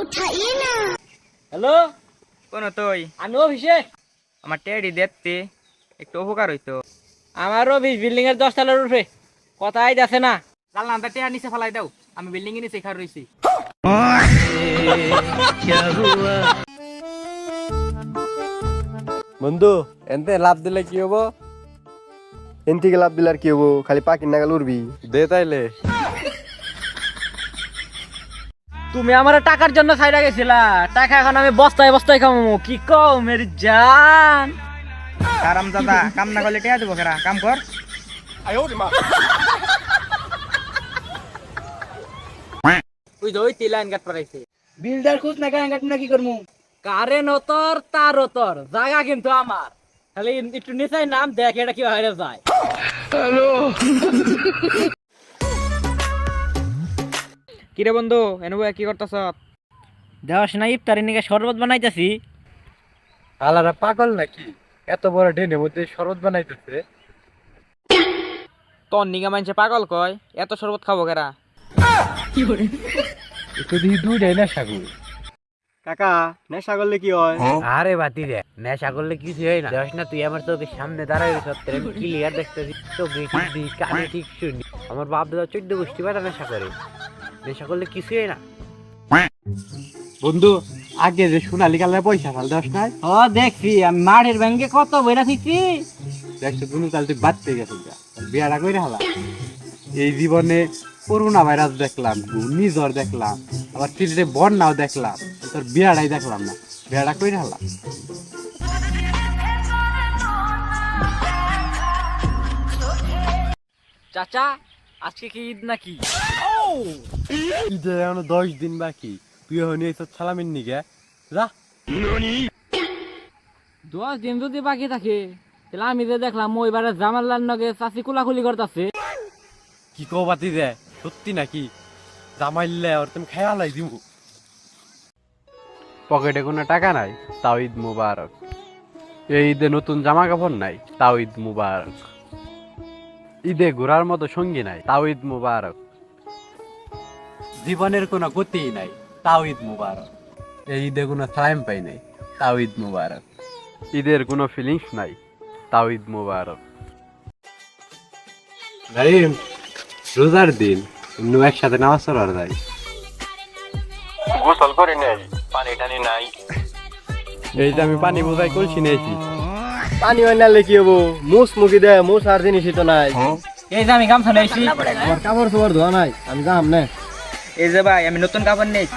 उठाइए ना। হ্যালো, কোন তুই? আমি অফিসে। আমার টেডি দেখতে একটু উপকার হইতো। আমার অফিস বিল্ডিং এর 10 তলার উপরে, কথাই যাচ্ছে না। জানলাম তা টেয়া নিচে ফেলাই দাও, আমি বিল্ডিং এর নিচে খার রইছি। বন্ধু এনতে লাভ দিলে কি হবো? এন থেকে লাভ দিলে আর কি হবো? খালি পাখির নাগাল উড়বি। দে তাইলে। তুমি আমার টাকার জন্য ছাইরা গেছিলা, টাকা এখন আমি বস্তায় বস্তায় খামু। কি কও মেরি জান? কারাম দাদা কাম না করলে টেয়া দেবো কেরা? কাম কর। ওই দই তিলাইন গাট পড়াইছে। বিল্ডার খুঁজ না কেন কাটুন না কি করমু? কারেন্ট ওতর তার ওতর, জায়গা কিন্তু আমার। খালি একটু নিচাই নাম দেখ এটা কি হয়ে যায়। কিরে বন্ধু এনে বইয়া কি করতেছ? দেওয়াস না ইফতারি নিকে শরবত বানাইতেছি। আলারা পাগল নাকি? এত বড় ডেনের মধ্যে শরবত বানাইতেছে। তোর নিগা মানছে পাগল কয়, এত শরবত খাবো কেরা? একটু দিয়ে দুইটাই না সাগু। কাকা নেশা করলে কি হয়? আরে বাতি রে, নেশা করলে কিছু হয় না। দেখ না তুই আমার চোখের সামনে দাঁড়াই রয়েছ, ক্লিয়ার দেখতেছি। চোখে ঠিক দিই, কানে ঠিক শুনি। আমার বাপ দাদা 14 গোষ্ঠী বেটা নেশা করে। নেশা করলে কিছু হয় না। বন্ধু আগে যে সোনালি কালার পয়সা ফাল দেওয়াস নাই? ও দেখছি, আমি মাঠের ব্যাংকে কত বইরা শিখছি। দেখছো দুনু কাল তুই বাঁচতে গেছে বিয়াটা করে হালা। এই জীবনে করোনা ভাইরাস দেখলাম, ঘূর্ণিঝড় দেখলাম, আবার সিলেটে বন্যাও দেখলাম, তোর বিয়াটাই দেখলাম না। বিয়াটা করে হালা। চাচা আজকে কি ঈদ নাকি? ঈদের এখনো 10 দিন বাকি। তুই এখন এই সব সালামিন নিগে যা। 10 দিন যদি বাকি থাকে, তাহলে আমি যে দেখলাম ওইবারে জামাল্লার নগে চাচি কুলাকুলি করতেছে। কি কো বাতি দে, সত্যি নাকি? জামাইলে আর তুমি খেয়ালাই দিব। পকেটে কোনো টাকা নাই, তাও ঈদ মুবারক। এই ঈদে নতুন জামা কাপড় নাই, তাও ঈদ মুবারক। ঈদে ঘোরার মতো সঙ্গী নাই, তাও ঈদ মুবারক। জীবনের কোনো গতি নাই, তাও ঈদ মুবারক। এই ঈদে কোনো টাইম পাই নাই, তাও ঈদ মুবারক। ঈদের কোনো ফিলিংস নাই, তাও ঈদ মুবারক। নাইম রোজার দিন অন্য একসাথে নামাজ পড়ার যাই। গোসল করে নেই, পানি টানি নাই। এই যে আমি পানি বোঝাই কলসি নিয়েছি। পানি হয় নালে কি হবো? মুস মুখি দে, মুস আর জিনিসই তো নাই। এই যে আমি গামছা নিয়েছি। আমার কাপড় চোপড় ধোয়া নাই, আমি যাম না। এই যে ভাই আমি নতুন কাপড় নিয়েছি।